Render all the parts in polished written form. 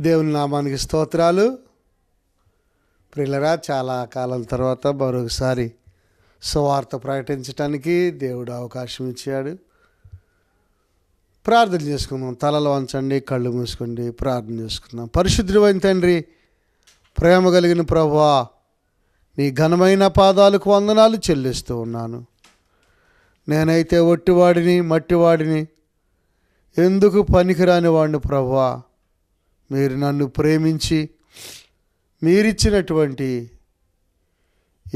దేవుని నామానికి స్తోత్రాలు. ప్రియులరా, చాలా కాలం తర్వాత మరొకసారి సువార్త ప్రకటించడానికి దేవుడు అవకాశం ఇచ్చాడు. ప్రార్థన చేసుకుందాం. తలలు వంచండి, కళ్ళు మూసుకోండి, ప్రార్థన చేసుకుందాం. పరిశుద్ధుడైన తండ్రి, ప్రేమ కలిగిన ప్రభువా, నీ ఘనమైన పాదాలకు వందనాలు చెల్లిస్తూ ఉన్నాను. నేనైతే ఒట్టివాడిని, మట్టివాడిని, ఎందుకు పనికిరాని వాడిని ప్రభువా. మీరు నన్ను ప్రేమించి మీరిచ్చినటువంటి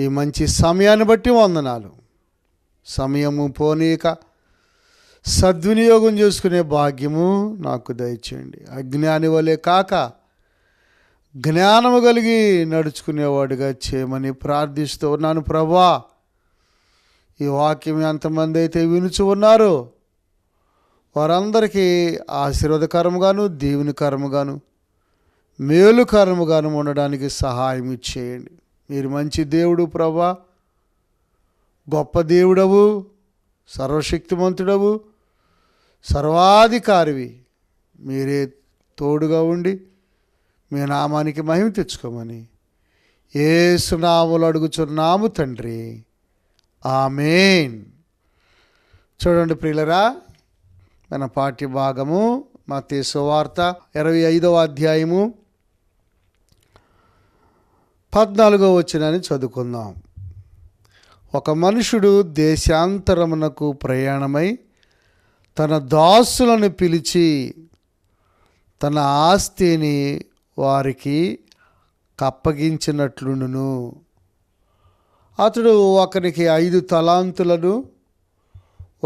ఈ మంచి సమయాన్ని బట్టి వందనాలు. సమయము పోనీక సద్వినియోగం చేసుకునే భాగ్యము నాకు దయచేయండి. అజ్ఞాని వలె కాక జ్ఞానము కలిగి నడుచుకునేవాడిగా చేయమని ప్రార్థిస్తూ ఉన్నాను ప్రభువా. ఈ వాక్యం ఎంతమంది అయితే వినుచు ఉన్నారో వారందరికీ ఆశీర్వాదకరముగాను, దీవెనకరముగాను, మేలుకరముగాను ఉండడానికి సహాయం ఇచ్చేయండి. మీరు మంచి దేవుడు ప్రభువా, గొప్ప దేవుడవు, సర్వశక్తిమంతుడవు, సర్వాధికారివి. మీరే తోడుగా ఉండి మీ నామానికి మహిమ తెచ్చుకోమని యేసు నామములో అడుగుచున్నాము తండ్రి, ఆమేన్. చూడండి ప్రియులరా, మన పాఠ్య భాగము మత్తయి సువార్త 25వ అధ్యాయము 14వ వచనాన్ని చదువుకుందాం. ఒక మనుషుడు దేశాంతరమునకు ప్రయాణమై తన దాసులను పిలిచి తన ఆస్తిని వారికి కప్పగించినట్లును. అతడు ఒకనికి 5 తలాంతులను,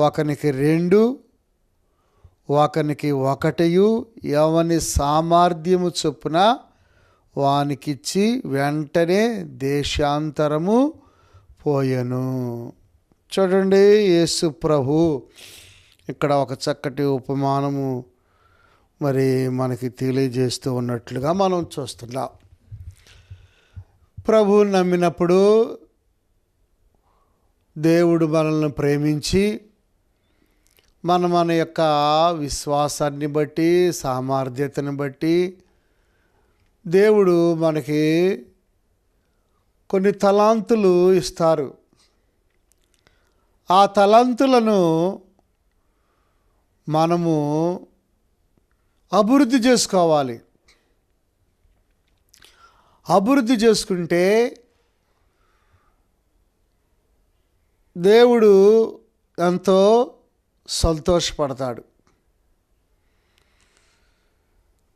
ఒకనికి 2, ఒకనికి 1 ఎవని సామర్థ్యము చొప్పున వానికిచ్చి వెంటనే దేశాంతరము పోయెను. చూడండి, యేసు ప్రభు ఇక్కడ ఒక చక్కటి ఉపమానము మరి మనకి తెలియజేస్తూ ఉన్నట్లుగా మనం చూస్తున్నాం. ప్రభువుని నమ్మినప్పుడు దేవుడు మనల్ని ప్రేమించి మన యొక్క విశ్వాసాన్ని బట్టి, సామర్థ్యతను బట్టి దేవుడు మనకి కొన్ని తలాంతులు ఇస్తారు. ఆ తలాంతులను మనము అభివృద్ధి చేసుకోవాలి. అభివృద్ధి చేసుకుంటే దేవుడు ఎంతో సంతోషపడతాడు.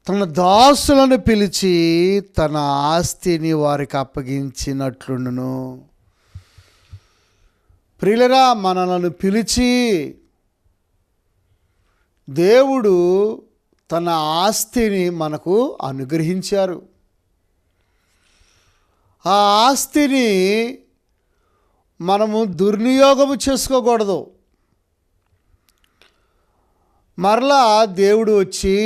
తన దాసులను పిలిచి తన ఆస్తిని వారికి అప్పగించినట్లుండును. ప్రియులరా, మనలను పిలిచి దేవుడు తన ఆస్తిని మనకు అనుగ్రహించారు. ఆ ఆస్తిని మనము దుర్వినియోగము చేసుకోకూడదు. మరలా దేవుడు వచ్చి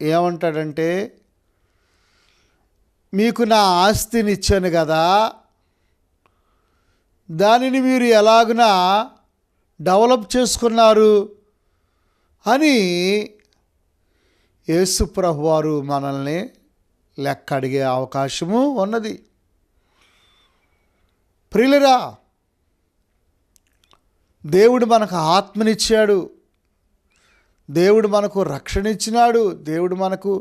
ఏమంటాడంటే, మీకు నా ఆస్తిని ఇచ్చాను కదా, దానిని మీరు ఎలాగునా డెవలప్ చేసుకున్నారు అని యేసు ప్రభువారు మనల్ని లెక్క అడిగే అవకాశము ఉన్నది. ప్రియులరా, దేవుడు మనకు ఆత్మనిచ్చాడు, దేవుడు మనకు రక్షణ ఇచ్చినాడు, దేవుడు మనకు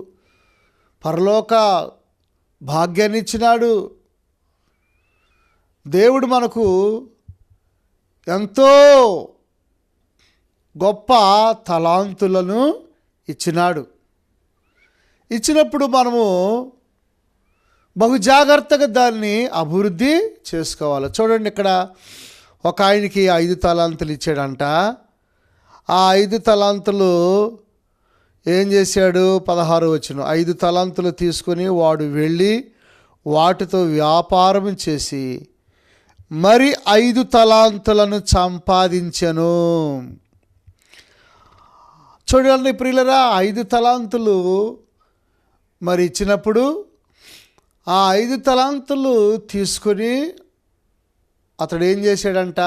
పరలోక భాగ్యాన్ని ఇచ్చినాడు, దేవుడు మనకు ఎంతో గొప్ప తలాంతులను ఇచ్చినాడు. ఇచ్చినప్పుడు మనము బహు జాగ్రత్తగా దాన్ని అభివృద్ధి చేసుకోవాలి. చూడండి, ఇక్కడ ఒక ఆయనకి 5 తలాంతులు ఇచ్చాడంట. ఆ 5 తలాంతులు ఏం చేశాడు? 16వ వచనం, 5 తలాంతులు తీసుకొని వాడు వెళ్ళి వాటితో వ్యాపారం చేసి మరి 5 తలాంతులను సంపాదించెను. చూడండి ప్రియులరా, 5 తలాంతులు మరి ఇచ్చినప్పుడు ఆ 5 తలాంతులు తీసుకొని అతడు ఏం చేశాడంట?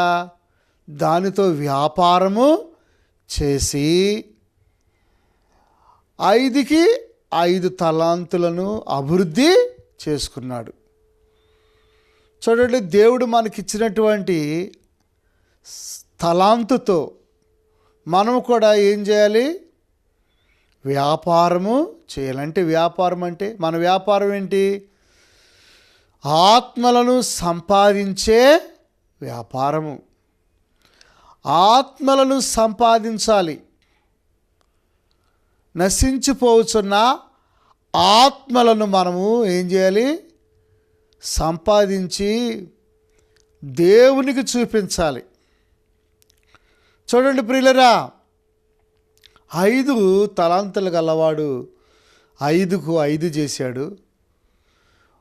దానితో వ్యాపారము చేసి 5కి 5 తలాంతులను అభివృద్ధి చేసుకున్నాడు. చూడండి, దేవుడు మనకిచ్చినటువంటి తలాంతుతో మనము కూడా ఏం చేయాలి? వ్యాపారము చేయాలంటే, వ్యాపారం అంటే మన వ్యాపారం ఏంటి? ఆత్మలను సంపాదించే వ్యాపారము. ఆత్మలను సంపాదించాలి. నశించిపోతున్న ఆత్మలను మనము ఏం చేయాలి? సంపాదించి దేవునికి చూపించాలి. చూడండి ప్రియులరా, 5 తలాంతులు గలవాడు 5కు 5 చేశాడు.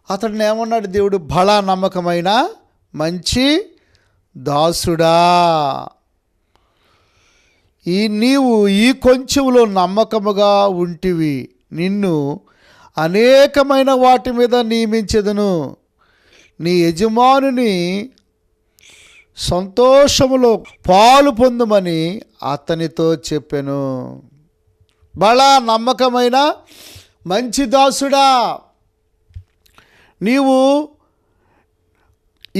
అతడిని ఏమన్నాడు దేవుడు? బలా నమ్మకమైన మంచి దాసుడా, నీవు ఈ కొంచెంలో నమ్మకముగా ఉంటివి, నిన్ను అనేకమైన వాటి మీద నియమించెదను, నీ యజమానుని సంతోషములో పాలు పొందుమని అతనితో చెప్పెను. బలా నమ్మకమైన మంచి దాసుడా, నీవు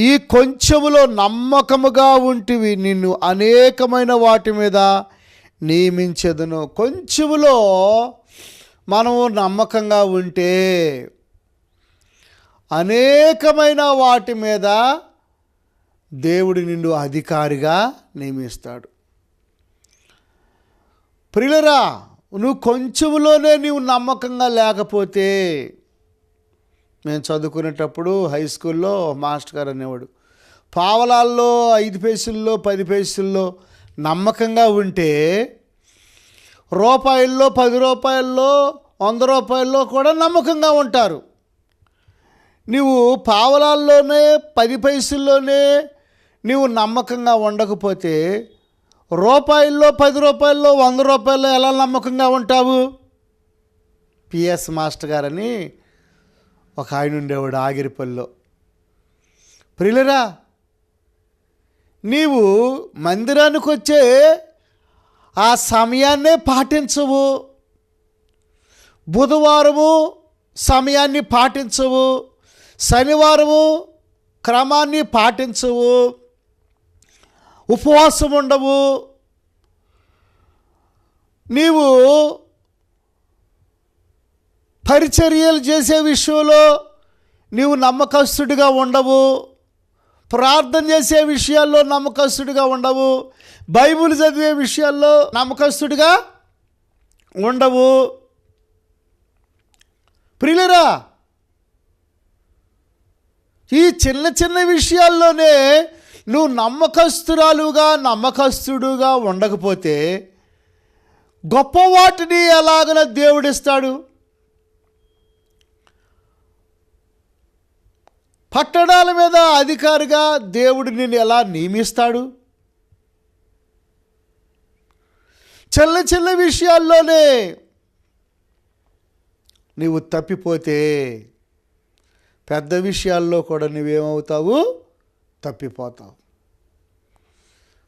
ఈ కొంచెములో నమ్మకముగా ఉంటివి, నిన్ను అనేకమైన వాటి మీద నియమించెదను. కొంచెములో మనము నమ్మకంగా ఉంటే అనేకమైన వాటి మీద దేవుడు నిన్ను అధికారిగా నియమిస్తాడు. ప్రియులరా, నువ్వు కొంచెంలోనే నీవు నమ్మకంగా లేకపోతే, మేము చదువుకునేటప్పుడు హై స్కూల్లో మాస్టర్ గారు అనేవాడు, పావలాల్లో 5 పైసల్లో 10 పైసల్లో నమ్మకంగా ఉంటే రూపాయల్లో 10 రూపాయల్లో 100 రూపాయల్లో కూడా నమ్మకంగా ఉంటారు. నువ్వు పావలాల్లోనే 10 పైసల్లోనే నువ్వు నమ్మకంగా ఉండకపోతే రూపాయల్లో 10 రూపాయల్లో 100 రూపాయల్లో ఎలా నమ్మకంగా ఉంటావు? పిఎస్ మాస్టర్ గారని ఒక ఆయన ఉండేవాడు ఆగిరిపల్లిలో. ప్రియులరా, నీవు మందిరానికి వచ్చే ఆ సమయాన్నే పాటించవు, బుధవారము సమయాన్ని పాటించవు, శనివారము క్రమాన్ని పాటించవు, ఉపవాసం ఉండవు, నీవు పరిచర్యలు చేసే విషయంలో నీవు నమ్మకస్తుడిగా ఉండవు, ప్రార్థన చేసే విషయాల్లో నమ్మకస్తుడిగా ఉండవు, బైబిల్ చదివే విషయాల్లో నమ్మకస్తుడిగా ఉండవు. ప్రియులరా, ఈ చిన్న చిన్న విషయాల్లోనే నువ్వు నమ్మకస్తురాలుగా నమ్మకస్తుడుగా ఉండకపోతే గొప్ప వాటిని ఎలాగన దేవుడిస్తాడు? పట్టణాల మీద అధికారిగా దేవుడు నిన్ను ఎలా నియమిస్తాడు? చిన్న చిన్న విషయాల్లోనే నీవు తప్పిపోతే పెద్ద విషయాల్లో కూడా నువ్వేమవుతావు? తప్పిపోతావు.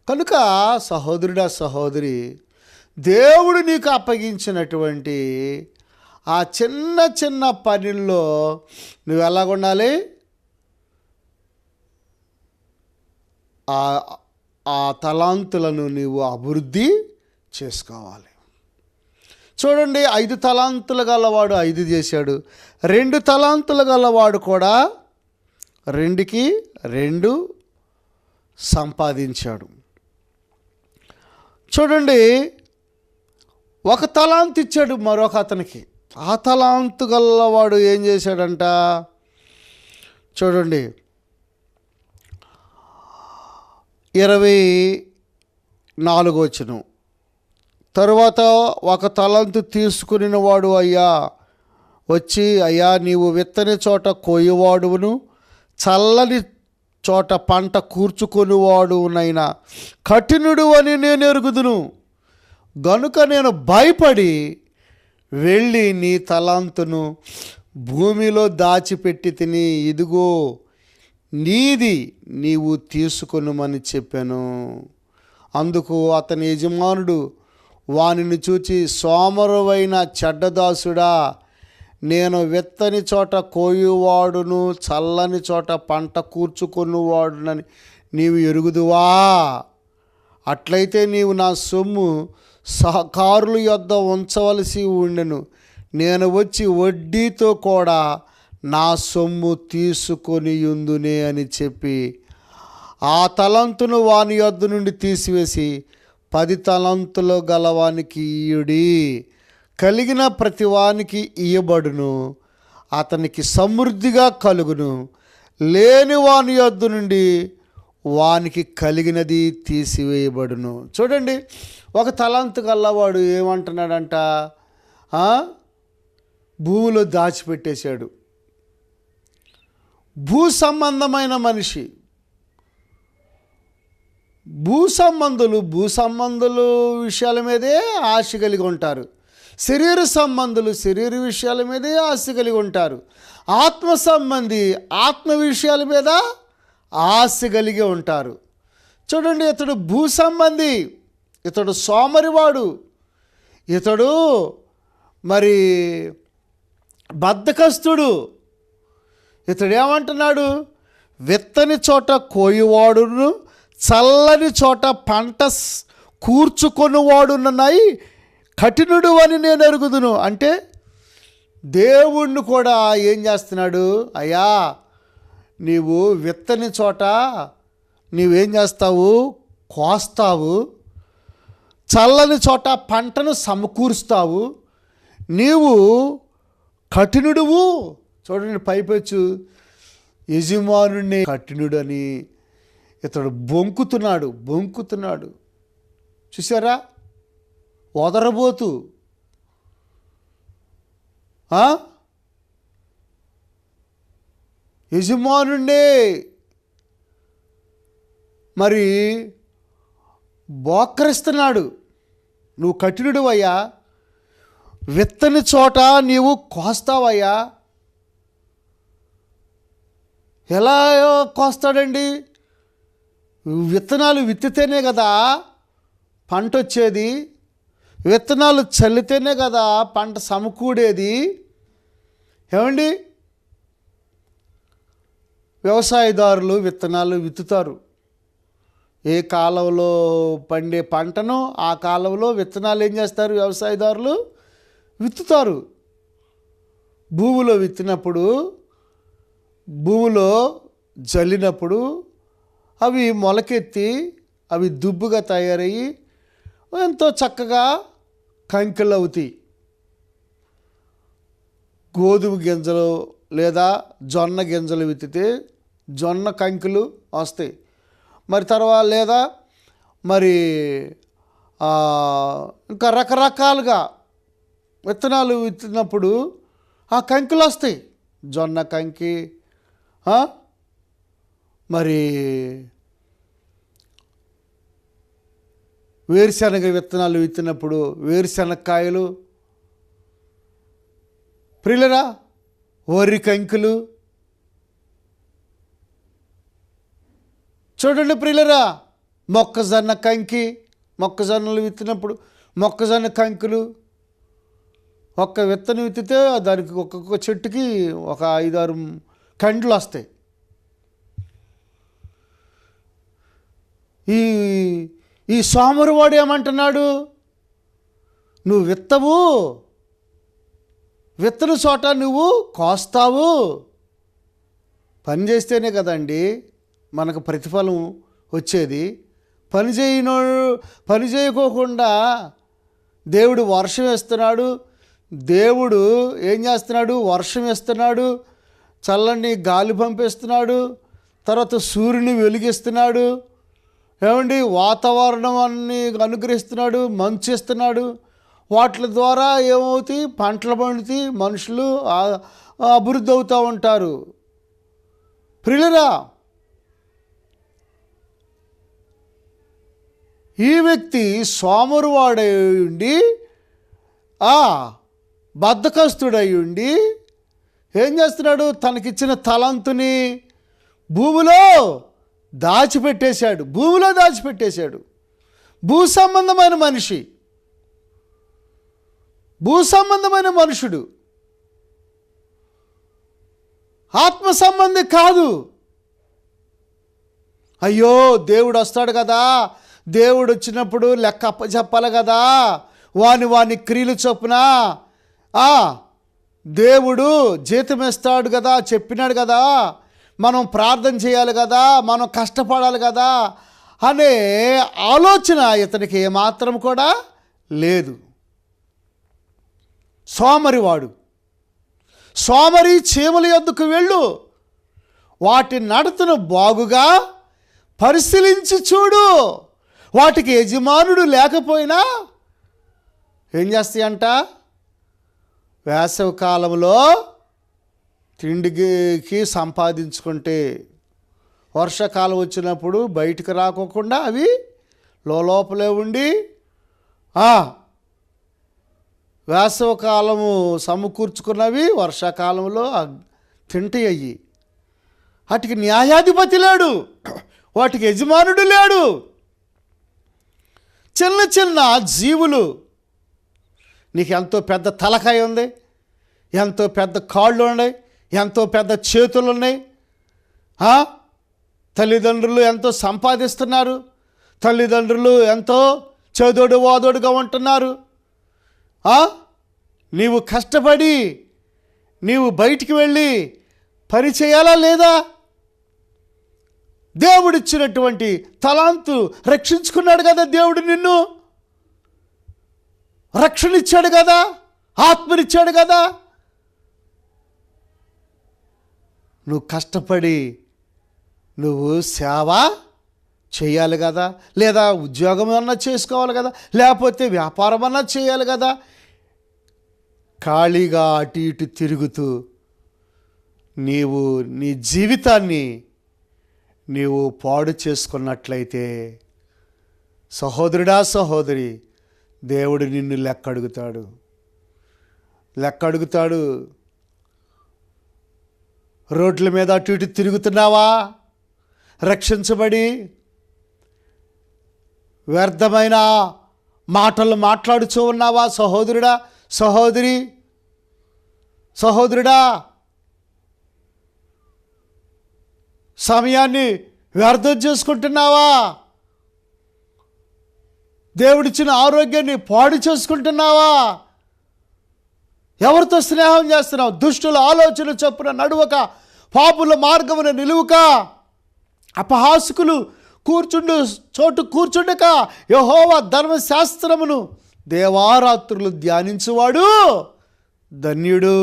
కనుక సహోదరుడా, సహోదరి, దేవుడు నీకు అప్పగించినటువంటి ఆ చిన్న చిన్న పనుల్లో నువ్వు ఎలాగుండాలి? ఆ తలాంతులను నీవు అభివృద్ధి చేసుకోవాలి. చూడండి, 5 తలాంతులు గలవాడు 5 చేశాడు, 2 తలాంతులు గలవాడు కూడా 2కి 2 సంపాదించాడు. చూడండి, 1 తలాంతు ఇచ్చాడు మరొక అతనికి. ఆ తలాంతు గలవాడు ఏం చేశాడంట? చూడండి, 24వ వచనం. తరువాత 1 తలాంతు తీసుకుని వాడు వచ్చి, అయ్యా, నీవు విత్తని చోట కోయవాడును, చల్లని చోట పంట కూర్చుకొనివాడునైనా కఠినుడు అని నేను ఎరుగుదును. గనుక నేను భయపడి వెళ్ళి నీ తలాంతును భూమిలో దాచిపెట్టి తిని, ఇదిగో నీది, నీవు తీసుకొనుమని చెప్పాను. అందుకు అతని యజమానుడు వానిని చూచి, సోమరువైన చెడ్డదాసుడా, నేను విత్తని చోట కోయువాడును, చల్లని చోట పంట కూర్చుకొనువాడునని నీవు ఎరుగుదువా? అట్లయితే నీవు నా సొమ్ము సహకారుల యొద్ద ఉంచవలసి ఉండెను. నేను వచ్చి వడ్డీతో కూడా నా సొమ్ము తీసుకొని యుందునే అని చెప్పి ఆ తలంతును వాని యొద్ద నుండి తీసివేసి 10 తలంతులు గలవానికి ఇయుడి. కలిగిన ప్రతివానికి ఇయ్యబడును, అతనికి సమృద్ధిగా కలుగును. లేని వాని యొద్ద నుండి వానికి కలిగినది తీసివేయబడును. చూడండి, ఒక తలంతు గల్లవాడు ఏమంటున్నాడంట, భూమిలో దాచిపెట్టేశాడు. భూ సంబంధమైన మనిషి, భూ సంబంధులు విషయాల మీదే ఆశ కలిగి ఉంటారు. శరీర విషయాల మీదే ఆశ కలిగి ఉంటారు. ఆత్మ సంబంధి ఆత్మ విషయాల మీద ఆశ కలిగి ఉంటారు. చూడండి, ఇతడు భూ సంబంధి, ఇతడు సోమరివాడు, ఇతడు మరి బద్ధకస్తుడు. ఇతడు ఏమంటున్నాడు, విత్తని చోట కోయువాడును, చల్లని చోట పంట కూర్చుకొనివాడునన్నాయి కఠినుడు అని నేను ఎరుగుదును. అంటే దేవుణ్ణి కూడా ఏం చేస్తున్నాడు, అయ్యా నీవు విత్తని చోట నీవేం చేస్తావు, కోస్తావు, చల్లని చోట పంటను సమకూరుస్తావు, నీవు కఠినుడువు. చూడండి, పైపెచ్చు యజమానుని కఠినుడని ఇతడు బొంకుతున్నాడు. చూసారా, వదరబోతు. యజమానుండే మరి బోక్కరిస్తున్నాడు. నువ్వు కఠినుడు అయ్యా, విత్తని చోట నీవు కోస్తావయ్యా. ఎలా కోస్తాడండి? విత్తనాలు విత్తితేనే కదా పంట వచ్చేది, విత్తనాలు చల్లితేనే కదా పంట సమకూడేది. ఏమండి, వ్యవసాయదారులు విత్తనాలు విత్తుతారు. ఏ కాలంలో పండే పంటను ఆ కాలంలో విత్తనాలు ఏం చేస్తారు, వ్యవసాయదారులు విత్తుతారు. భూమిలో విత్తినప్పుడు, భూమిలో జల్లినప్పుడు అవి మొలకెత్తి అవి దుబ్బుగా తయారయ్యి ఎంతో చక్కగా కంకులు అవుతాయి. గోధుమ గింజలు లేదా జొన్న గింజలు విత్తితే జొన్న కంకులు వస్తాయి. మరి తర్వాత లేదా మరి ఇంకా రకరకాలుగా విత్తనాలు విత్తినప్పుడు ఆ కంకులు వస్తాయి. జొన్న కంకి, మరి వేరుశనగ విత్తనాలు విత్తినప్పుడు వేరుశనగకాయలు, ప్రియులరా వరి కంకులు. చూడండి ప్రియులరా, మొక్కజొన్న కంకి, మొక్కజొన్నలు విత్తినప్పుడు మొక్కజొన్న కంకులు. ఒక్క విత్తనం విత్తితే దానికి ఒక్కొక్క చెట్టుకి ఒక 5-6 కండ్లు వస్తాయి. ఈ సోమరివాడు ఏమంటున్నాడు, నువ్వు విత్తవు, విత్తన చోట నువ్వు కోస్తావు. పని చేస్తేనే కదండి మనకు ప్రతిఫలం వచ్చేది. పని చేయకోకుండా దేవుడు వర్షం వేస్తున్నాడు. దేవుడు ఏం చేస్తున్నాడు, వర్షం వేస్తున్నాడు, చల్లని గాలి పంపిస్తున్నాడు, తర్వాత సూర్యుని వెలిగిస్తున్నాడు. ఏమండి, వాతావరణాన్ని అనుగ్రహిస్తున్నాడు, మంచు ఇస్తున్నాడు. వాటి ద్వారా ఏమవుతాయి, పంటలు పండుతాయి, మనుషులు అభివృద్ధి అవుతూ ఉంటారు. ప్రియులరా, ఈ వ్యక్తి సోమరివాడై ఉండి బద్ధకస్తుడై ఉండి ఏం చేస్తున్నాడు, తనకిచ్చిన తలంతుని భూమిలో దాచిపెట్టేశాడు. భూ సంబంధమైన మనిషి, భూ సంబంధమైన మనుషుడు. ఆత్మ సంబంధి కాదు. అయ్యో దేవుడు వస్తాడు కదా, దేవుడు వచ్చినప్పుడు లెక్క అప్పచెప్పాలి కదా, వాని క్రియలు చొప్పున దేవుడు జీతం ఇస్తాడు కదా, చెప్పినాడు కదా, మనం ప్రార్థన చేయాలి కదా, మనం కష్టపడాలి కదా అనే ఆలోచన ఇతనికి ఏమాత్రం కూడా లేదు. సోమరివాడు. సోమరి చీమల యొద్దకు వెళ్ళు, వాటి నడతను బాగుగా పరిశీలించి చూడు. వాటికి యజమానుడు లేకపోయినా ఏం చేస్తాయంట, వేసవి కాలంలో తిండికి సంపాదించుకుంటే వర్షాకాలం వచ్చినప్పుడు బయటికి రాకోకుండా అవి లోపలే ఉండి వేసవి కాలము సమకూర్చుకున్నవి వర్షాకాలంలో తింటాయి. అయ్యి వాటికి న్యాయాధిపతి లేడు, వాటికి యజమానుడు లేడు. చిన్న చిన్న జీవులు, నీకు ఎంతో పెద్ద తలకాయ ఉంది, ఎంతో పెద్ద కాళ్ళు ఉన్నాయి, ఎంతో పెద్ద చేతులు ఉన్నాయి. తల్లిదండ్రులు ఎంతో సంపాదిస్తున్నారు, తల్లిదండ్రులు ఎంతో చదోడు వాదోడుగా ఉంటున్నారు. నీవు కష్టపడి నీవు బయటికి వెళ్ళి పని చేయాలా లేదా? దేవుడిచ్చినటువంటి తలాంతు రక్షించుకున్నాడు కదా, దేవుడు నిన్ను రక్షణ ఇచ్చాడు కదా, ఆత్మనిచ్చాడు కదా. నువ్వు కష్టపడి నువ్వు సేవ చేయాలి కదా, లేదా ఉద్యోగం అన్నా చేసుకోవాలి కదా, లేకపోతే వ్యాపారం అన్నా చేయాలి కదా. ఖాళీగా అటు ఇటు తిరుగుతూ నీవు నీ జీవితాన్ని నీవు పాడు చేసుకున్నట్లయితే సహోదరుడా, సహోదరి, దేవుడు నిన్ను లెక్క అడుగుతాడు. రోడ్ల మీద అటు ఇటు తిరుగుతున్నావా? రక్షించబడి వ్యర్థమైన మాటలు మాట్లాడుచూ ఉన్నావా? సహోదరుడా, సహోదరుడా, సమయాన్ని వ్యర్థం చేసుకుంటున్నావా? దేవుడిచ్చిన ఆరోగ్యాన్ని పాడు చేసుకుంటున్నావా? ఎవరితో స్నేహం చేస్తున్నావు? దుష్టుల ఆలోచన చొప్పున నడువక, పాపుల మార్గమున నిలువక, అపహాసకులు చోటు కూర్చుండక, యెహోవా ధర్మశాస్త్రమును దేవారాత్రులు ధ్యానించువాడు ధన్యుడు.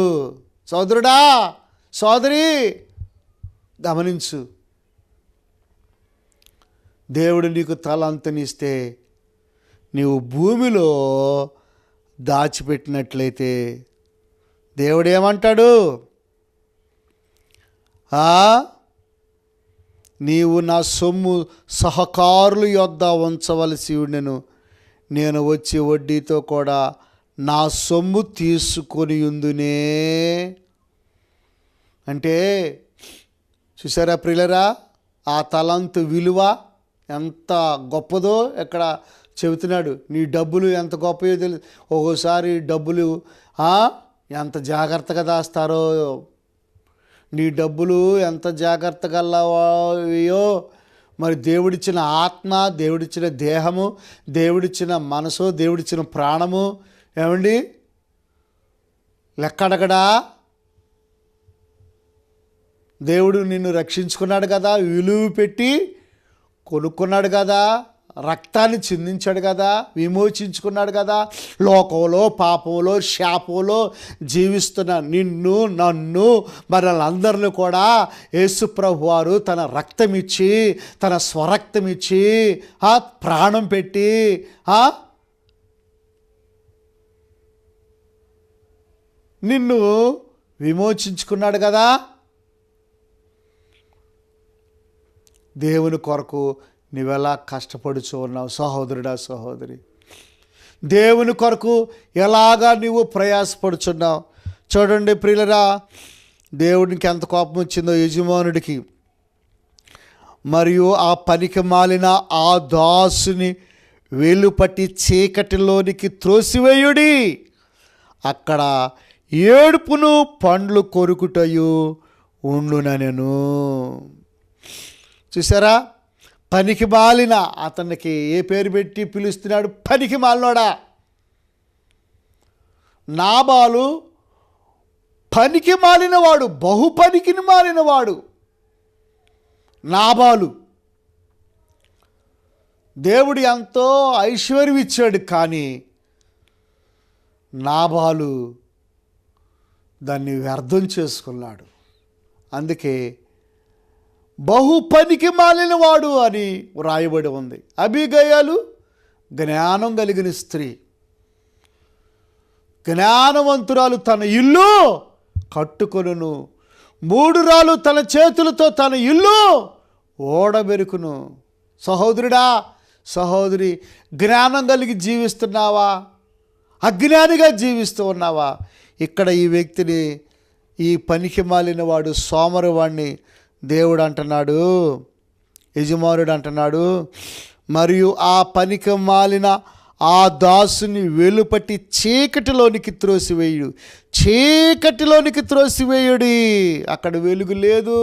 సోదరుడా, సోదరి, గమనించు. దేవుడు నీకు తలంతనిస్తే నీవు భూమిలో దాచిపెట్టినట్లయితే దేవుడు ఏమంటాడు? నీవు నా సొమ్ము సహకారుల యొద్ద ఉంచవలసి ఉండెను, నేను వచ్చి వడ్డీతో కూడా నా సొమ్ము తీసుకొని ఉందునే. అంటే చూసారా ప్రియులరా, ఆ తలంతు విలువ ఎంత గొప్పదో ఇక్కడ చెబుతున్నాడు. నీ డబ్బులు ఎంత గొప్పయో తెలుసు. ఒక్కోసారి డబ్బులు ఎంత జాగ్రత్తగా దాస్తారో, నీ డబ్బులు ఎంత జాగ్రత్తగా అయ్యో. మరి దేవుడిచ్చిన ఆత్మ, దేవుడిచ్చిన దేహము, దేవుడిచ్చిన మనసు, దేవుడిచ్చిన ప్రాణము ఏమండి లెక్కడగడా? దేవుడు నిన్ను రక్షించుకున్నాడు కదా, విలువ పెట్టి కొనుక్కున్నాడు కదా, రక్తాన్ని చిందించాడు కదా, విమోచించుకున్నాడు కదా. లోకంలో, పాపంలో, శాపంలో జీవిస్తున్న నిన్ను, నన్ను, మనల్ని కూడా యేసుప్రభు వారు తన రక్తమిచ్చి, తన స్వరక్తమిచ్చి, ప్రాణం పెట్టి నిన్ను విమోచించుకున్నాడు కదా. దేవుని కొరకు నువ్వెలా కష్టపడుచు ఉన్నావు సహోదరుడా, సహోదరి? దేవుని కొరకు ఎలాగా నువ్వు ప్రయాసపడుచున్నావు? చూడండి ప్రియులరా, దేవునికి ఎంత కోపం వచ్చిందో యజమానుడికి. మరియు ఆ పనికి మాలిన ఆ దాసుని వేలుపట్టి చీకటిలోనికి త్రోసివేయుడి, అక్కడ ఏడుపును పండ్లు కొరుకుటయు ఉండునెను. చూసారా, పనికి మాలిన అతనికి ఏ పేరు పెట్టి పిలుస్తున్నాడు? పనికి మాలినోడా. నాబాలు పనికి మాలినవాడు, బహు పనికి మాలినవాడు నాబాలు. దేవుడు ఎంతో ఐశ్వర్యం ఇచ్చాడు, కానీ నాబాలు దాన్ని వ్యర్థం చేసుకున్నాడు. అందుకే బహు పనికి మాలినవాడు అని వ్రాయబడి ఉంది. అబీగయలు జ్ఞానం కలిగిన స్త్రీ, జ్ఞానవంతురాలు, తన ఇల్లు కట్టుకొనును, మూఢురాలు తన చేతులతో తన ఇల్లు ఓడబెరుకును. సహోదరుడా, సహోదరి, జ్ఞానం కలిగి జీవిస్తున్నావా? అజ్ఞానిగా జీవిస్తూ ఉన్నావా? ఇక్కడ ఈ వ్యక్తిని, ఈ పనికి మాలిన వాడు, సోమరివాణ్ణి దేవుడు అంటున్నాడు, యజమానుడు అంటున్నాడు, మరియు ఆ పనికి మాలిన ఆ దాసుని వెలుపటి చీకటిలోనికి త్రోసివేయుడు. చీకటిలోనికి త్రోసివేయుడి. అక్కడ వెలుగు లేదు,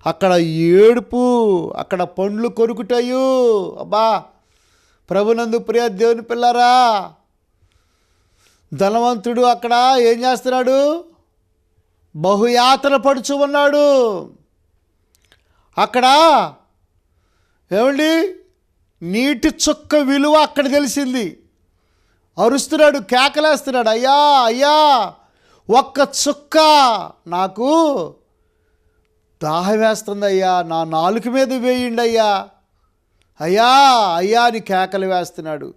అక్కడ ఏడుపు, అక్కడ పండ్లు కొరుకుతాయు. అబ్బా, ప్రభునందు ప్రియ దేవుని పిల్లరా, ధనవంతుడు అక్కడ ఏం చేస్తున్నాడు? బహుయాతన పడుచు ఉన్నాడు. అక్కడ ఏమండి, నీటి చుక్క విలువ అక్కడ తెలిసింది. అరుస్తున్నాడు, కేకలేస్తున్నాడు, అయ్యా అయ్యా, ఒక్క చుక్క నాకు దాహం వేస్తుంది అయ్యా, నా నాలుక మీద వేయండి అయ్యా, అయ్యా అయ్యా అని కేకలు వేస్తున్నాడు.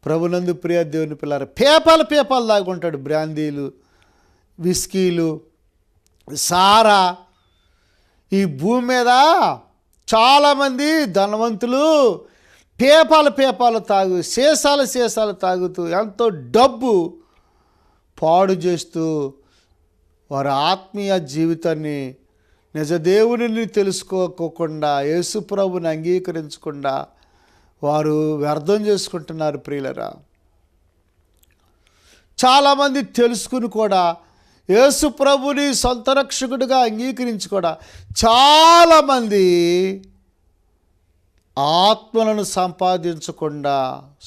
ప్రభునందు ప్రియ దేవుని పిల్లలు, పేపాలు దాగుంటాడు. బ్రాందీలు, విస్కీలు, సారా. ఈ భూమి మీద చాలామంది ధనవంతులు పేపాలు తాగు, సీసాలు తాగుతూ ఎంతో డబ్బు పాడు చేస్తూ వారి ఆత్మీయ జీవితాన్ని, నిజదేవుని తెలుసుకోకుండా, యేసు ప్రభుని అంగీకరించకుండా వారు వ్యర్థం చేసుకుంటున్నారు. ప్రియులరా, చాలామంది తెలుసుకుని కూడా యేసు ప్రభుని సొంత రక్షకుడిగా అంగీకరించి కూడా చాలామంది ఆత్మలను సంపాదించకుండా,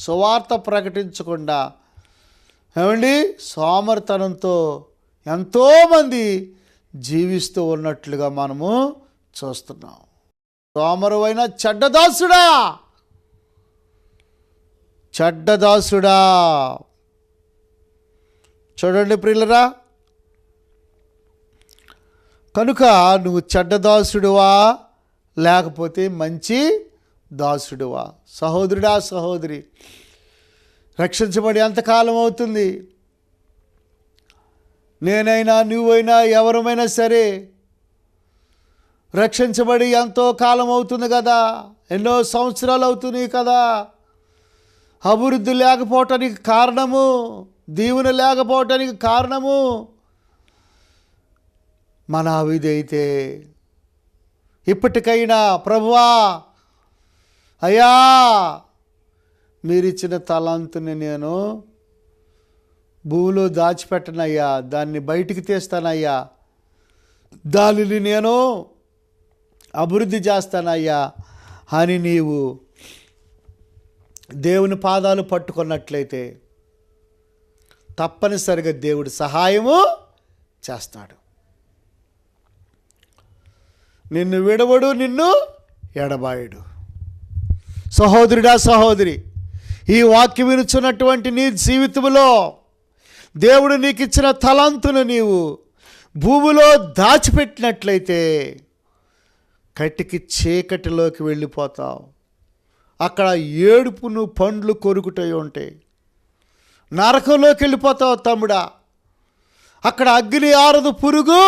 సువార్త ప్రకటించకుండా, ఏమండి, సోమరితనంతో ఎంతోమంది జీవిస్తూ ఉన్నట్లుగా మనము చూస్తున్నాం. సోమరువైన చెడ్డదాసుడా, చెడ్డదాసుడా. చూడండి ప్రియులరా, కనుక నువ్వు చెడ్డదాసుడువా లేకపోతే మంచి దాసుడువా? సహోదరుడా, సహోదరి, రక్షించబడి ఎంతకాలం అవుతుంది? నేనైనా, నువ్వైనా, ఎవరమైనా సరే రక్షించబడి ఎంతో కాలం అవుతుంది కదా, ఎన్నో సంవత్సరాలు అవుతున్నాయి కదా. అభివృద్ధి లేకపోవటానికి కారణము, దీవెన లేకపోవటానికి కారణము మన అవిధైతే. ఇప్పటికైనా ప్రభువా, అయ్యా, మీరిచ్చిన తలాంతుని నేను భూమిలో దాచిపెట్టనయ్యా, దాన్ని బయటికి తీస్తానయ్యా, దానిని నేను అభివృద్ధి చేస్తానయ్యా అని నీవు దేవుని పాదాలు పట్టుకున్నట్లయితే తప్పనిసరిగా దేవుడు సహాయము చేస్తాడు. నిన్ను విడవడు, నిన్ను ఎడబాయుడు. సహోదరుడా, సహోదరి, ఈ వాక్యం వినుచున్నటువంటి నీ జీవితంలో దేవుడు నీకు ఇచ్చిన తలాంతును నీవు భూమిలో దాచిపెట్టినట్లయితే కటికి చీకటిలోకి వెళ్ళిపోతావు. అక్కడ ఏడుపును, పండ్లు కొరుకుతూ ఉంటాయి. నరకంలోకి వెళ్ళిపోతావు తమ్ముడా. అక్కడ అగ్ని ఆరదు, పురుగు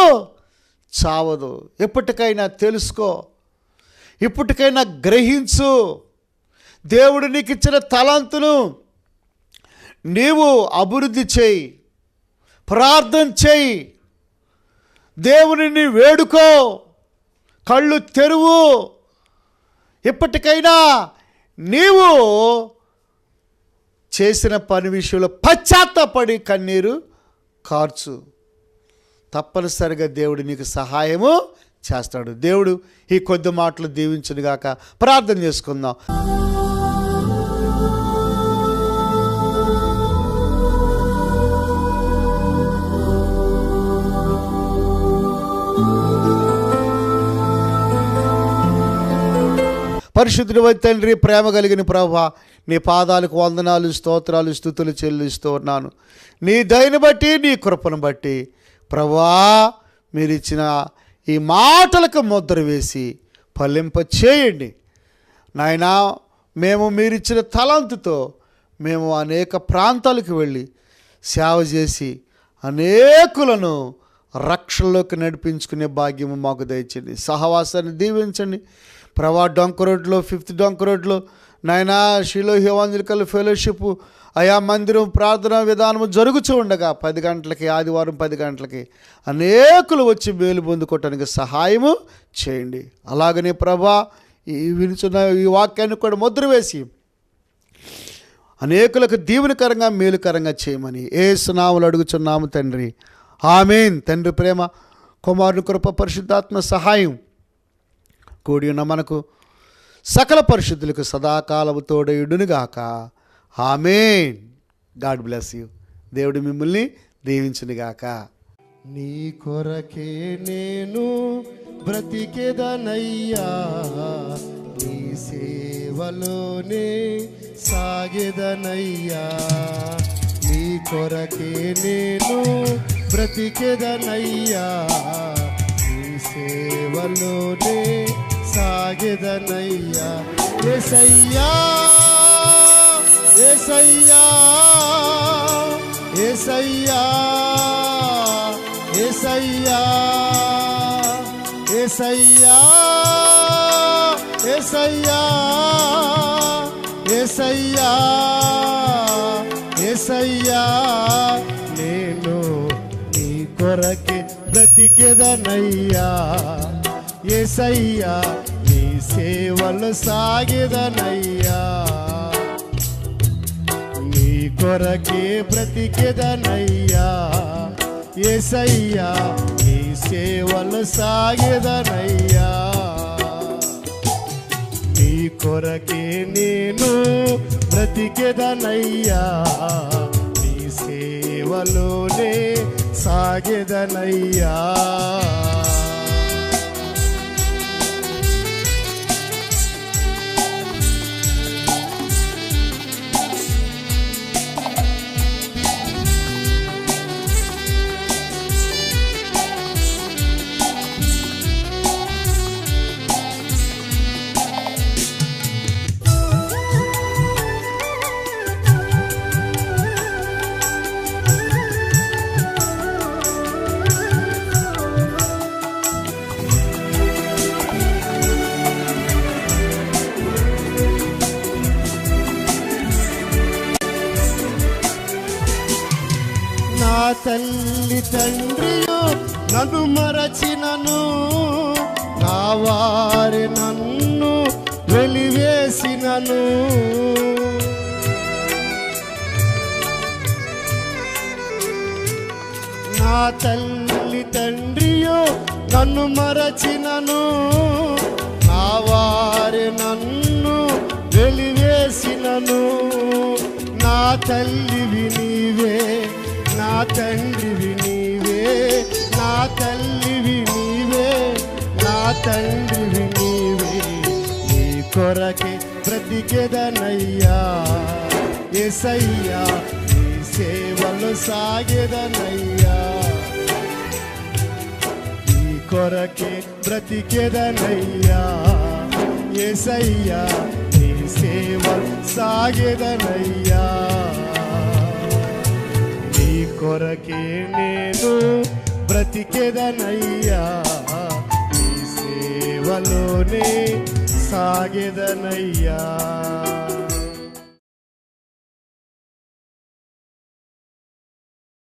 చావదు. ఎప్పటికైనా తెలుసుకో, ఇప్పటికైనా గ్రహించు. దేవుడు నీకు ఇచ్చిన తలాంతును నీవు అభివృద్ధి చేయి, ప్రార్థన చేయి, దేవునిని వేడుకో, కళ్ళు తెరువు. ఇప్పటికైనా నీవు చేసిన పని విషయంలో పశ్చాత్తాపడి కన్నీరు కార్చు. తప్పనిసరిగా దేవుడు నీకు సహాయము చేస్తాడు. దేవుడు ఈ కొద్ది మాటలు దీవించునుగాక. ప్రార్థన చేసుకుందాం. పరిశుద్ధుడైన తండ్రి, ప్రేమ కలిగిన ప్రభువా, నీ పాదాలకు వందనాలు, స్తోత్రాలు, స్తుతులు చెల్లిస్తూ ఉన్నాను. నీ దయను బట్టి, నీ కృపను బట్టి ప్రభువా, మీరిచ్చిన ఈ మాటలకు ముద్ర వేసి ఫలింప చేయండి నాయనా. మేము మీరిచ్చిన తలంతుతో మేము అనేక ప్రాంతాలకు వెళ్ళి సేవ చేసి అనేకులను రక్షణలోకి నడిపించుకునే భాగ్యము మాకు దయచండి. సహవాసాన్ని దీవించండి ప్రభా. డొంక రోడ్లో 5th డొంక రోడ్లో నాయనా షిలో ఎవాంజలికల్ ఫెలోషిప్ అయా మందిరం ప్రార్థనా విధానము జరుగుతూ ఉండగా 10 గంటలకి, ఆదివారం 10 గంటలకి అనేకులు వచ్చి మేలు పొందుకోవటానికి సహాయము చేయండి. అలాగనే ప్రభా, ఈ వినుచున్న ఈ వాక్యాన్ని కూడా ముద్ర వేసి అనేకులకు దీవెనకరంగా మేలుకరంగా చేయమని యేసు నామములో అడుగుచున్నాము తండ్రి. ఆమేన్. తండ్రి ప్రేమ, కుమారుని కృప, పరిశుద్ధాత్మ సహాయం కూడి ఉన్న మనకు సకల పరిశుద్ధులకు సదాకాలము తోడయుడునుగాక. ఆమేన్. God bless you. దేవుడు మిమ్మల్ని దీవించునుగాక. నీ కొరకే నేను బ్రతికెదనయ్యా, నీ సేవలోనే సాగెదనయ్యా. నీ కొరకే నేను బ్రతికెదనయ్యా, నీ సేవలోనే సాగెదనయ్యా. యేసయ్యా, యేసయ్యా, యేసయ్యా, యేసయ్యా, యేసయ్యా, యేసయ్యా, యేసయ్యా, యేసయ్యా. నేను నీ కొరకే బ్రతికెదనయ్యా, యేసయ్యా, నీ సేవలు సాగెదనయ్యా. నీ కొరకే బ్రతికెదనయ్యా, యేసయ్యా, నీ సేవలు సాగెదనయ్యా. నీ కొరకే నేను బ్రతికెదనయ్యా, నీ సేవలోనే సాగెదనయ్యా. నా తల్లి తండ్రియో నన్ను మరచినను, నా వారి నన్ను వెలివేసినను. నా తల్లి తండ్రియో నన్ను మరచినను, నా వారి నన్ను వెలివేసినను. నా తల్లివి నీవే, నా తండ్రివి నీవే, నా తల్లివి నీవే, నా తండ్రివి నీవే. నీ కొరకే బ్రతికెదనయ్యా, యేసయ్యా, నీ సేవలు సాగెదనయ్యా. నీ కొరకే బ్రతికెదనయ్యా, యేసయ్యా, నీ సేవలు సాగెదనయ్యా. నీ కొరకే నేను బ్రతికెదనయ్యా, నీ సేవలోనే సాగెదనయ్యా.